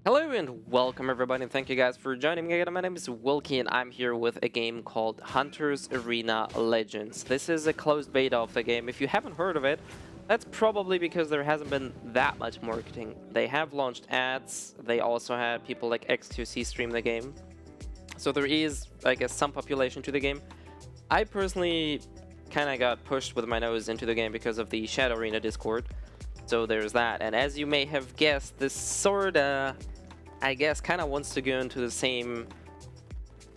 Hello and welcome everybody, and thank you guys for joining me again. My name is Wilkie and I'm here with a game called Hunter's Arena Legends. This is a closed beta of the game. If you haven't heard of it, that's probably because there hasn't been that much marketing. They have launched ads, they also had people like X2C stream the game. So there is, I guess, some population to the game. I personally kind of got pushed with my nose into the game because of the Shadow Arena Discord. So there's that, and as you may have guessed, this sorta, I guess, kind of wants to go into the same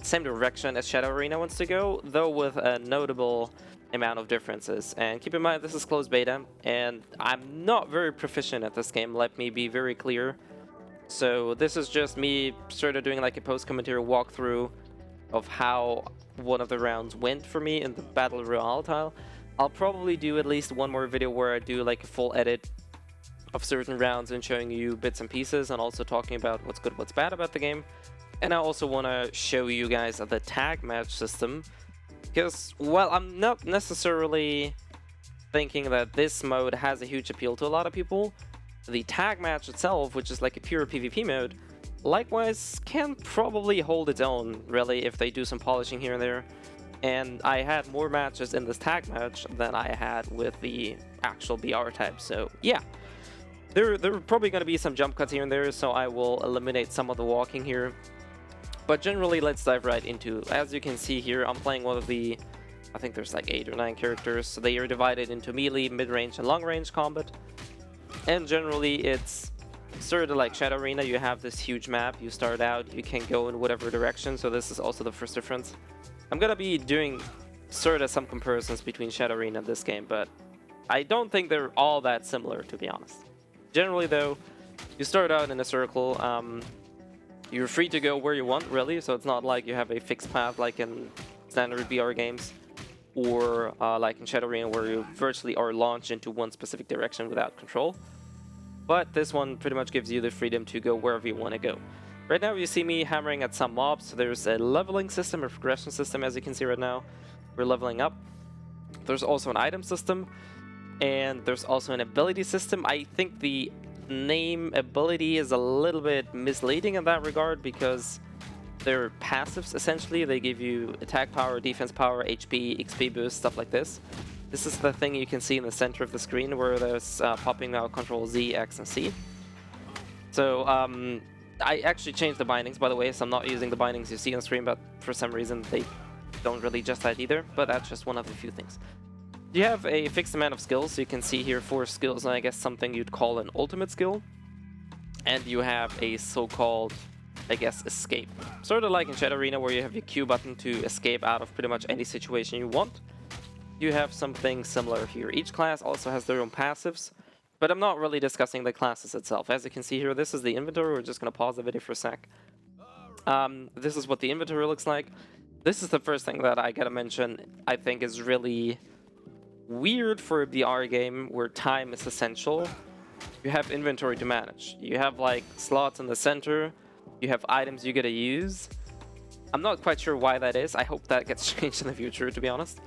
direction as Shadow Arena wants to go, though with a notable amount of differences. And keep in mind, this is closed beta, and I'm not very proficient at this game, let me be very clear. So this is just me sort of doing like a post-commentary walkthrough of how one of the rounds went for me in the Battle Royale tile. I'll probably do at least one more video where I do like a full edit of certain rounds and showing you bits and pieces and also talking about what's good, what's bad about the game. And I also want to show you guys the tag match system because, well, I'm not necessarily thinking that this mode has a huge appeal to a lot of people. The tag match itself, which is like a pure PvP mode, likewise can probably hold its own, really, if they do some polishing here and there. And I had more matches in this tag match than I had with the actual BR type, so yeah. There are probably going to be some jump cuts here and there, so I will eliminate some of the walking here. But generally, let's dive right into, as you can see here, I'm playing one of the, I think there's like 8 or 9 characters, so they are divided into melee, mid-range, and long-range combat. And generally, it's sort of like Shadow Arena. You have this huge map, you start out, you can go in whatever direction, so this is also the first difference. I'm gonna be doing sort of some comparisons between Shadow Arena and this game, but I don't think they're all that similar, to be honest. Generally, though, you start out in a circle. You're free to go where you want, really, so it's not like you have a fixed path like in standard BR games, or like in Shadow Arena where you virtually are launched into one specific direction without control. But this one pretty much gives you the freedom to go wherever you want to go. Right now you see me hammering at some mobs, so there's a leveling system, a progression system, as you can see right now. We're leveling up. There's also an item system, and there's also an ability system. I think the name ability is a little bit misleading in that regard because they're passives, essentially. They give you attack power, defense power, HP, XP boost, stuff like this. This is the thing you can see in the center of the screen where there's popping out Control Z, X, and C. So, I actually changed the bindings, by the way, so I'm not using the bindings you see on screen, but for some reason they don't really just that either, but that's just one of the few things. You have a fixed amount of skills, so you can see here 4 skills, and I guess something you'd call an ultimate skill. And you have a so-called, I guess, escape. Sort of like in Shadow Arena where you have your Q button to escape out of pretty much any situation you want. You have something similar here. Each class also has their own passives. But I'm not really discussing the classes itself. As you can see here, this is the inventory. We're just going to pause the video for a sec. This is what the inventory looks like. This is the first thing that I gotta mention, I think is really weird for a BR game where time is essential. You have inventory to manage. You have like slots in the center. You have items you gotta use. I'm not quite sure why that is. I hope that gets changed in the future, to be honest.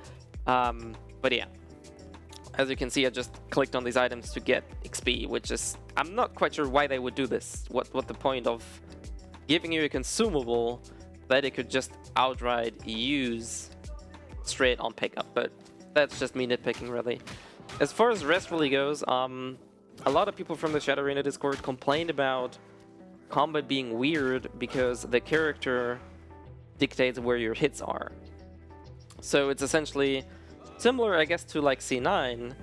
But yeah. As you can see, I just clicked on these items to get XP, which is... I'm not quite sure why they would do this. What the point of giving you a consumable that it could just outright use straight on pickup, but that's just me nitpicking, really. As far as rest really goes, a lot of people from the Shadow Arena Discord complained about combat being weird because the character dictates where your hits are. So it's essentially... similar, I guess, to like C9,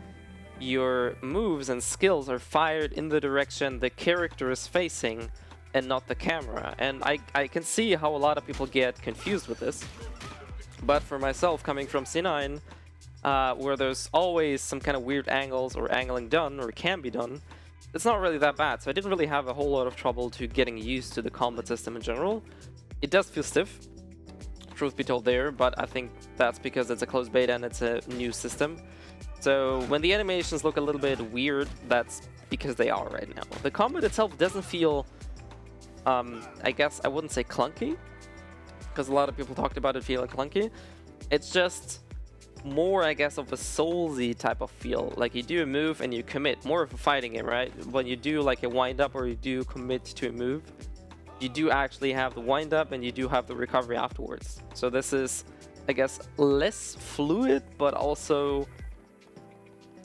your moves and skills are fired in the direction the character is facing and not the camera. And I can see how a lot of people get confused with this. But for myself, coming from C9, where there's always some kind of weird angles or angling done, or can be done, it's not really that bad. So I didn't really have a whole lot of trouble to getting used to the combat system in general. It does feel stiff, truth be told there, but I think that's because it's a closed beta and it's a new system. So when the animations look a little bit weird, that's because they are right now. The combat itself doesn't feel, I guess I wouldn't say clunky, because a lot of people talked about it feeling clunky. It's just more, I guess, of a Soulsy type of feel. Like you do a move and you commit, more of a fighting game, right? When you do like a wind up or you do commit to a move, you do actually have the wind up and you do have the recovery afterwards. So this is, I guess, less fluid, but also,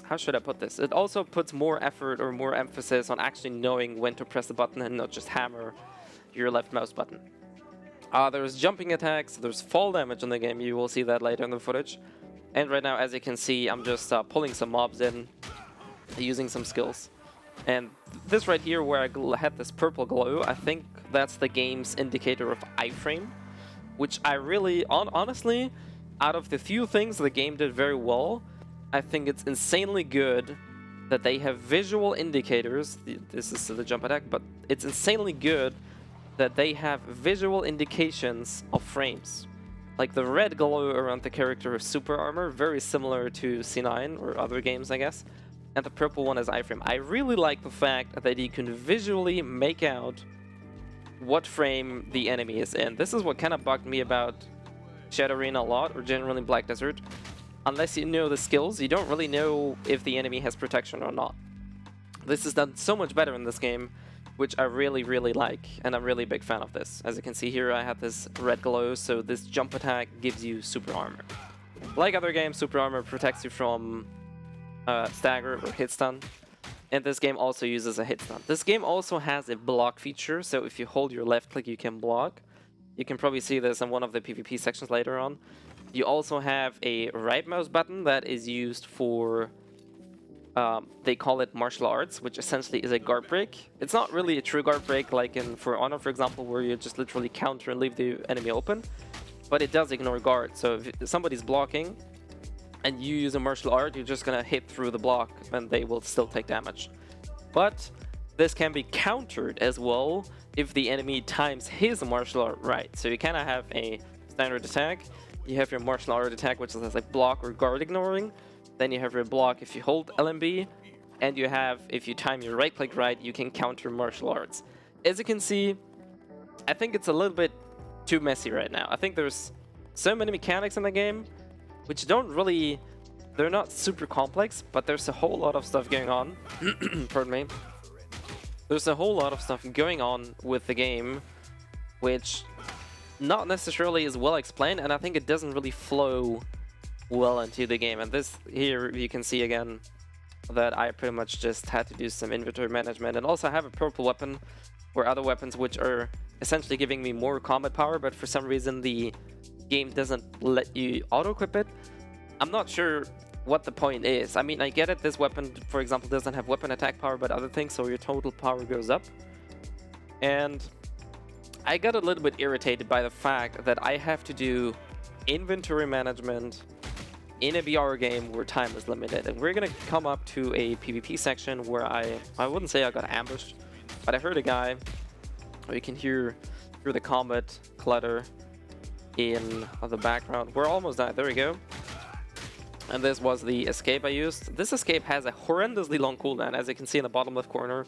how should I put this? It also puts more effort or more emphasis on actually knowing when to press the button and not just hammer your left mouse button. There's jumping attacks, there's fall damage in the game, you will see that later in the footage. And right now, as you can see, I'm just pulling some mobs in, using some skills. And this right here, where I had this purple glow, I think that's the game's indicator of iframe, which I really, honestly, out of the few things the game did very well, I think it's insanely good that they have visual indicators. This is the jump attack, but it's insanely good that they have visual indications of frames. Like the red glow around the character of super armor, very similar to C9 or other games, I guess. And the purple one is iframe. I really like the fact that you can visually make out what frame the enemy is in. This is what kind of bugged me about Shadow Arena a lot, or generally Black Desert. Unless you know the skills, you don't really know if the enemy has protection or not. This is done so much better in this game, which I really, really like, and I'm really a big fan of this. As you can see here, I have this red glow, so this jump attack gives you super armor. Like other games, super armor protects you from stagger or hit stun, and this game also uses a hit stun. This game also has a block feature, so if you hold your left click, you can block. You can probably see this in one of the PvP sections later on. You also have a right mouse button that is used for, they call it martial arts, which essentially is a guard break. It's not really a true guard break like in For Honor, for example, where you just literally counter and leave the enemy open, but it does ignore guard. So if somebody's blocking and you use a martial art, you're just gonna hit through the block and they will still take damage. But this can be countered as well if the enemy times his martial art right. So you kind of have a standard attack, you have your martial art attack, which is like block or guard ignoring. Then you have your block if you hold LMB, and you have, if you time your right click right, you can counter martial arts. As you can see, I think it's a little bit too messy right now. I think there's so many mechanics in the game, which don't really, they're not super complex, but there's a whole lot of stuff going on. Pardon me. There's a whole lot of stuff going on with the game, which not necessarily is well explained, and I think it doesn't really flow well into the game. And this here, you can see again that I pretty much just had to do some inventory management, and also have a purple weapon, or other weapons which are essentially giving me more combat power, but for some reason the game doesn't let you auto-equip it. I'm not sure what the point is. I mean, I get it, this weapon, for example, doesn't have weapon attack power, but other things, so your total power goes up. And I got a little bit irritated by the fact that I have to do inventory management in a BR game where time is limited. And we're gonna come up to a PvP section where I wouldn't say I got ambushed, but I heard a guy, or you can hear the combat clutter in the background. We're almost done. There we go. And this was the escape I used. This escape has a horrendously long cooldown, as you can see in the bottom left corner,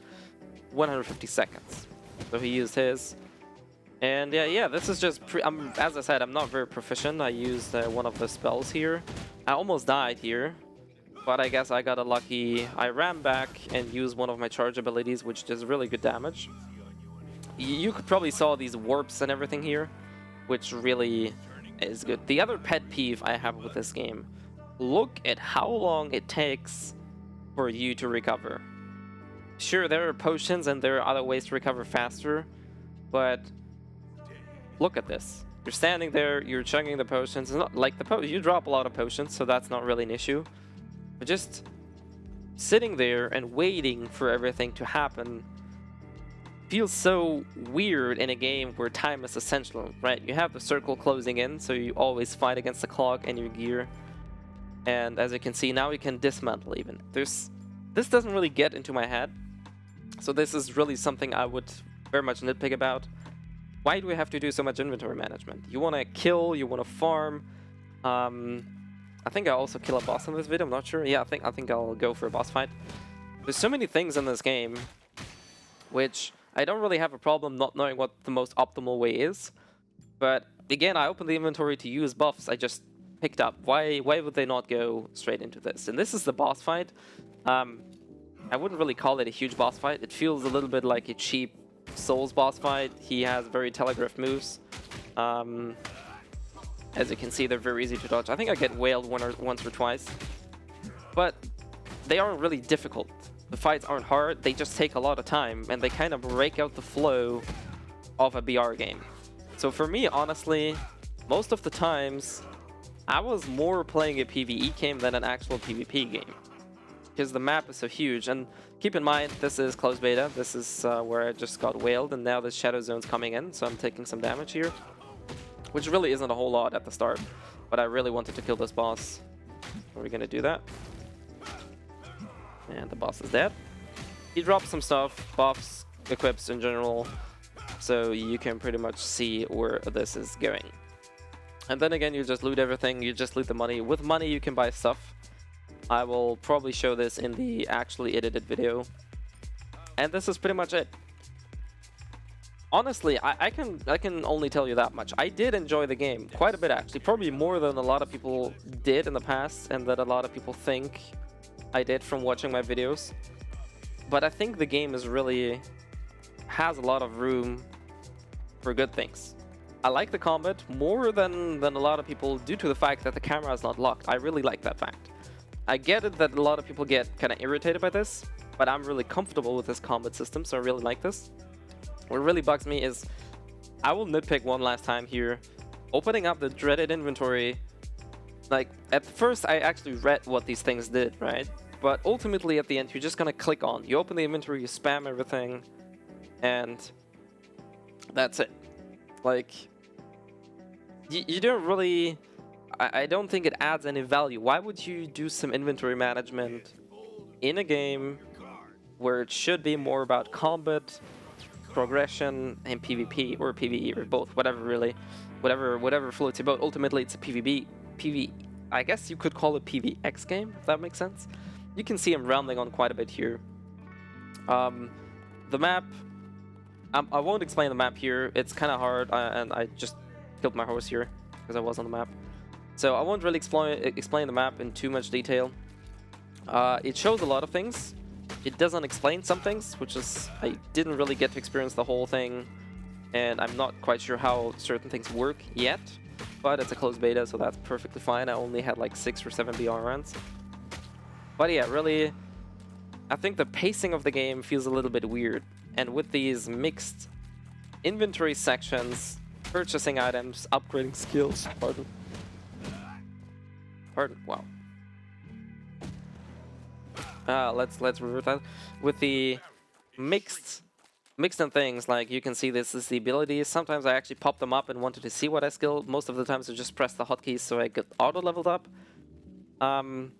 150 seconds. So he used his. And yeah, this is just, as I said, I'm not very proficient. I used one of the spells here. I almost died here, but I guess I got a lucky. I ran back and used one of my charge abilities, which does really good damage. You could probably saw these warps and everything here, which really is good. The other pet peeve I have with this game, look at how long it takes for you to recover. Sure, there are potions and there are other ways to recover faster, but look at this. You're standing there, you're chugging the potions. It's not like you drop a lot of potions, so that's not really an issue. But just sitting there and waiting for everything to happen feels so weird in a game where time is essential, right? You have the circle closing in, so you always fight against the clock and your gear. And as you can see, now you can dismantle even. This doesn't really get into my head. So this is really something I would very much nitpick about. Why do we have to do so much inventory management? You want to kill, you want to farm. I think I also kill a boss in this video, I'm not sure. Yeah, I think I'll go for a boss fight. There's so many things in this game which I don't really have a problem not knowing what the most optimal way is. But again, I opened the inventory to use buffs I just picked up. Why would they not go straight into this? And this is the boss fight. I wouldn't really call it a huge boss fight. It feels a little bit like a cheap Souls boss fight. He has very telegraphed moves. As you can see, they're very easy to dodge. I think I get whaled once or twice. But they aren't really difficult. The fights aren't hard, they just take a lot of time, and they kind of break out the flow of a BR game. So for me, honestly, most of the times, I was more playing a PvE game than an actual PvP game. Because the map is so huge, and keep in mind, this is closed beta. This is where I just got whaled, and now the Shadow Zone's coming in, so I'm taking some damage here. Which really isn't a whole lot at the start, but I really wanted to kill this boss. We're gonna do that. And the boss is dead. He drops some stuff, buffs, equips in general, so you can pretty much see where this is going. And then again, you just loot everything, you just loot the money. With money, you can buy stuff. I will probably show this in the actually edited video. And this is pretty much it. Honestly, I can only tell you that much. I did enjoy the game quite a bit, actually. Probably more than a lot of people did in the past, and that a lot of people think I did from watching my videos. But I think the game is really has a lot of room for good things. I like the combat more than a lot of people due to the fact that the camera is not locked. I really like that fact. I get it that a lot of people get kind of irritated by this, but I'm really comfortable with this combat system, so I really like this. What really bugs me is, I will nitpick one last time here, opening up the dreaded inventory. Like, at first I actually read what these things did, right? But ultimately at the end you're just gonna click on. You open the inventory, you spam everything, and that's it. Like, you don't really... I don't think it adds any value. Why would you do some inventory management in a game where it should be more about combat, progression, and PvP, or PvE, or both, whatever really, whatever floats your boat. Ultimately, it's a I guess you could call it PvX game, if that makes sense. You can see I'm rambling on quite a bit here. The map, I won't explain the map here. It's kind of hard, and I just killed my horse here because I was on the map. So I won't really explain the map in too much detail. It shows a lot of things. It doesn't explain some things, which is, I didn't really get to experience the whole thing, and I'm not quite sure how certain things work yet, but it's a closed beta, so that's perfectly fine. I only had like 6 or 7 BR runs. But yeah, really, I think the pacing of the game feels a little bit weird, and with these mixed inventory sections, purchasing items, upgrading skills, wow. Let's revert that. With the mixed and things, like you can see this is the abilities. Sometimes I actually pop them up and wanted to see what I skill. Most of the times I just press the hotkeys so I get auto leveled up. I'm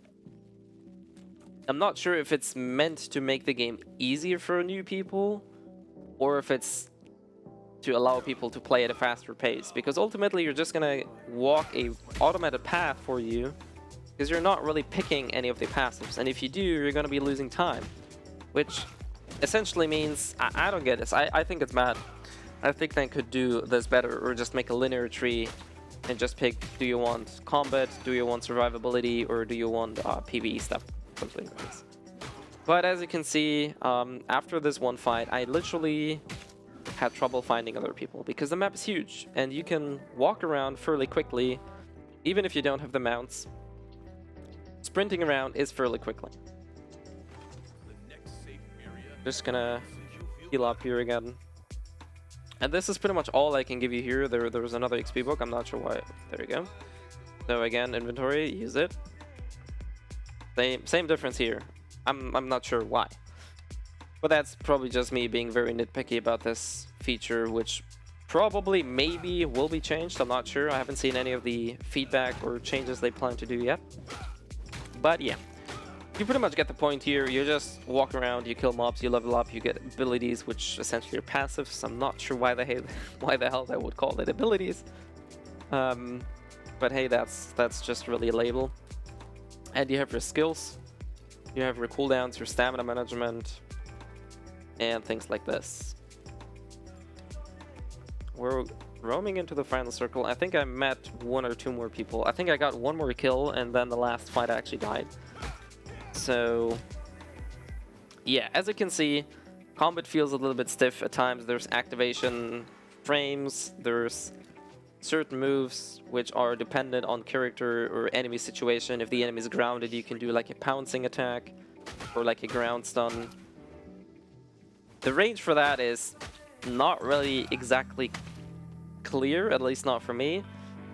not sure if it's meant to make the game easier for new people, or if it's to allow people to play at a faster pace. Because ultimately you're just gonna walk a automated path for you, because you're not really picking any of the passives, and if you do, you're going to be losing time, which essentially means I don't get this. I think it's bad. I think they could do this better, or just make a linear tree and just pick, do you want combat, do you want survivability, or do you want PvE stuff, something like this. But as you can see, after this one fight, I literally had trouble finding other people, because the map is huge, and you can walk around fairly quickly, even if you don't have the mounts. Sprinting around is fairly quickly. Just gonna heal up here again. And this is pretty much all I can give you here. There was another XP book, I'm not sure why. There you go. So again, inventory, use it. Same difference here. I'm not sure why. But that's probably just me being very nitpicky about this feature, which probably maybe will be changed. I'm not sure. I haven't seen any of the feedback or changes they plan to do yet. But yeah, you pretty much get the point here. You just walk around, you kill mobs, you level up, you get abilities, which essentially are passives. I'm not sure why the hell they would call it abilities. But hey, that's just really a label. And you have your skills, you have your cooldowns, your stamina management, and things like this. We're roaming into the final circle. I think I met 1 or 2 more people. I think I got 1 more kill, and then the last fight I actually died. So yeah, as you can see, combat feels a little bit stiff at times. There's activation frames, there's certain moves which are dependent on character or enemy situation. If the enemy is grounded, you can do like a pouncing attack or like a ground stun. The range for that is not really exactly clear, at least not for me.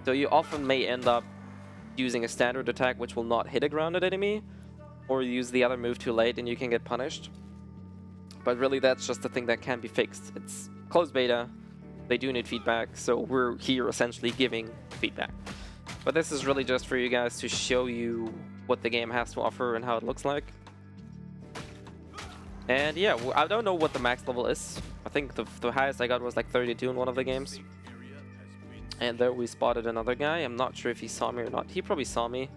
So you often may end up using a standard attack which will not hit a grounded enemy, or use the other move too late and you can get punished. But really that's just a thing that can be fixed. It's closed beta, they do need feedback, so we're here essentially giving feedback. But this is really just for you guys to show you what the game has to offer and how it looks like. And yeah, I don't know what the max level is. I think the highest I got was like 32 in one of the games. And there we spotted another guy. I'm not sure if he saw me or not. He probably saw me.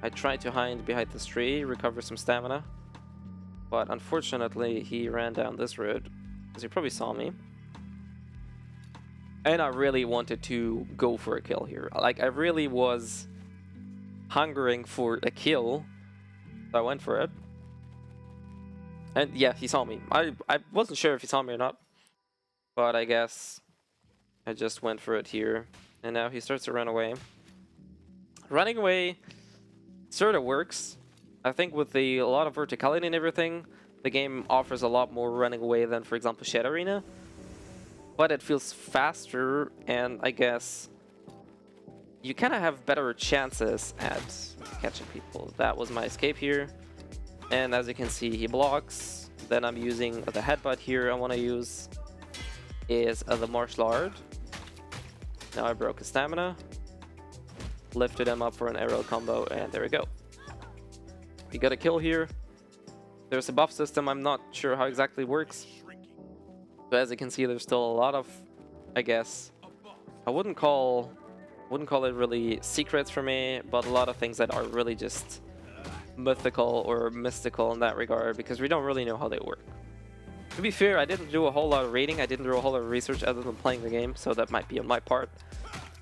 I tried to hide behind this tree, recover some stamina. But unfortunately, he ran down this road, because he probably saw me. And I really wanted to go for a kill here. Like, I really was hungering for a kill. So I went for it. And yeah, he saw me. I wasn't sure if he saw me or not. But I guess I just went for it here. And now he starts to run away. Running away sort of works. I think with a lot of verticality and everything, the game offers a lot more running away than, for example, Shadow Arena. But it feels faster, and I guess you kind of have better chances at catching people. That was my escape here. And as you can see, he blocks. Then I'm using the headbutt here. I want to use is the martial art. Now I broke his stamina. Lifted him up for an aerial combo, and there we go. We got a kill here. There's a buff system. I'm not sure how exactly it works. But as you can see, there's still a lot of, I guess, I wouldn't call it really secrets for me, but a lot of things that are really just mythical or mystical in that regard, because we don't really know how they work. To be fair, I didn't do a whole lot of reading. I didn't do a whole lot of research other than playing the game, so that might be on my part.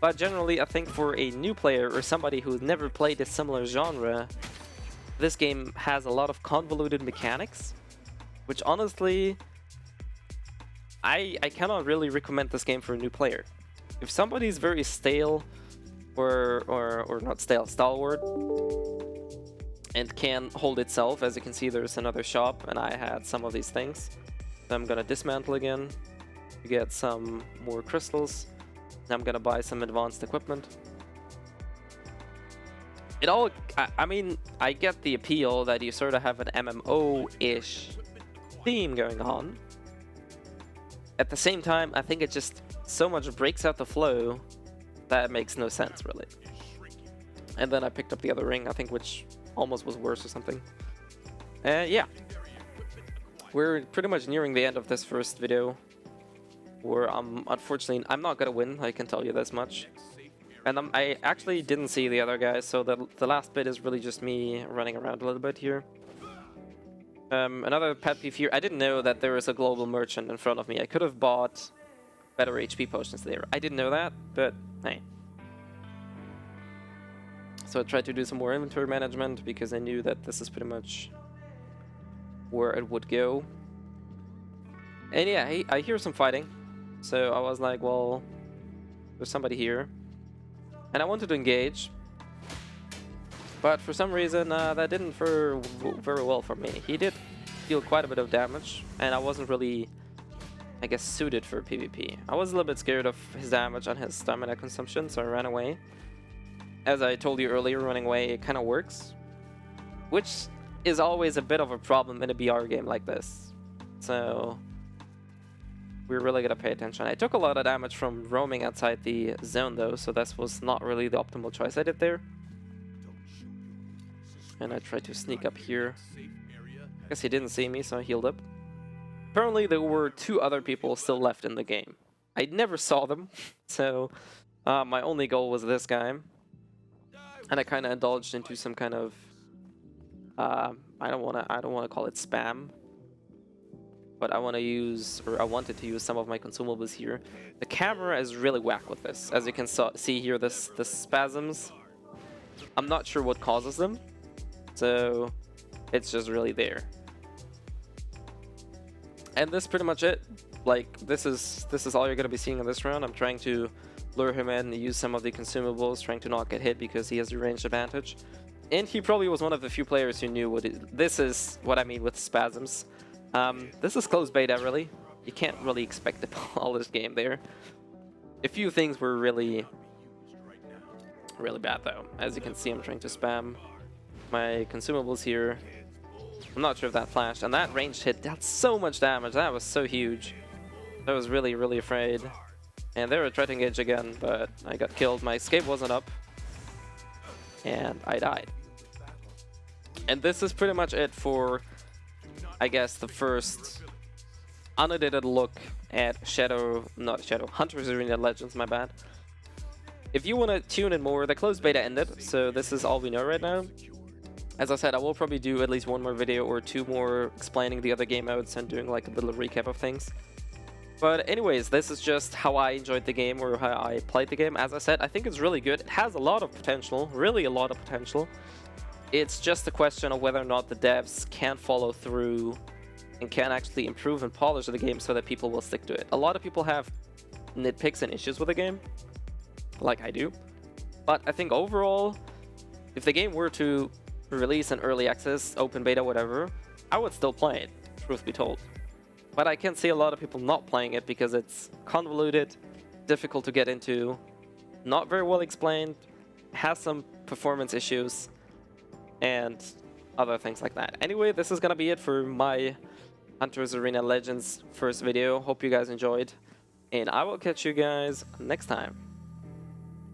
But generally, I think for a new player or somebody who's never played a similar genre, this game has a lot of convoluted mechanics, which honestly, I cannot really recommend this game for a new player. If somebody's very stale or not stale, stalwart, and can hold itself, as you can see there's another shop and I had some of these things. So I'm gonna dismantle again to get some more crystals. I'm gonna buy some advanced equipment. It all, I mean, I get the appeal that you sort of have an MMO-ish theme going on. At the same time, I think it just so much breaks out the flow that it makes no sense, really. And then I picked up the other ring, I think, which almost was worse or something. Yeah. We're pretty much nearing the end of this first video, where unfortunately, I'm not gonna win, I can tell you this much. And I actually didn't see the other guys, so the last bit is really just me running around a little bit here. Another pet peeve here, I didn't know that there was a global merchant in front of me. I could have bought better HP potions there. I didn't know that, but hey. So I tried to do some more inventory management because I knew that this is pretty much where it would go. And yeah, I hear some fighting. So I was like, well, there's somebody here. And I wanted to engage. But for some reason, that didn't very well for me. He did deal quite a bit of damage. And I wasn't really, I guess, suited for PvP. I was a little bit scared of his damage and his stamina consumption, so I ran away. As I told you earlier, running away kind of works. Which is always a bit of a problem in a BR game like this. So we're really gonna pay attention. I took a lot of damage from roaming outside the zone though, so that was not really the optimal choice I did there. And I tried to sneak up here. I guess he didn't see me, so I healed up. Apparently there were 2 other people still left in the game. I never saw them, so my only goal was this guy. And I kind of indulged into some kind of I don't wanna call it spam, but I wanted to use some of my consumables here. The camera is really whack with this. As you can see here, the spasms. I'm not sure what causes them, so it's just really there. And this is pretty much it. Like, this is all you're gonna be seeing in this round. I'm trying to lure him in, use some of the consumables, trying to not get hit because he has the range advantage. And he probably was one of the few players who knew what this is what I mean with spasms. This is close beta, really. You can't really expect to pull all this game there. A few things were really bad though. As you can see, I'm trying to spam my consumables here. I'm not sure if that flashed, and that ranged hit dealt so much damage. That was so huge. I was really afraid. And they were trying to engage again, but I got killed. My escape wasn't up, and I died. And this is pretty much it for, I guess, the first unedited look at Hunters Arena Legends, my bad. If you want to tune in more, the closed beta ended, so this is all we know right now. As I said, I will probably do at least one more video or two more explaining the other game modes and doing like a little recap of things. But anyways, this is just how I enjoyed the game or how I played the game. As I said, I think it's really good. It has a lot of potential, really a lot of potential. It's just a question of whether or not the devs can follow through and can actually improve and polish the game so that people will stick to it. A lot of people have nitpicks and issues with the game, like I do. But I think overall, if the game were to release an early access, open beta, whatever, I would still play it, truth be told. But I can see a lot of people not playing it because it's convoluted, difficult to get into, not very well explained, has some performance issues, and other things like that. Anyway, this is gonna be it for my Hunters Arena Legends first video. Hope you guys enjoyed, and I will catch you guys next time.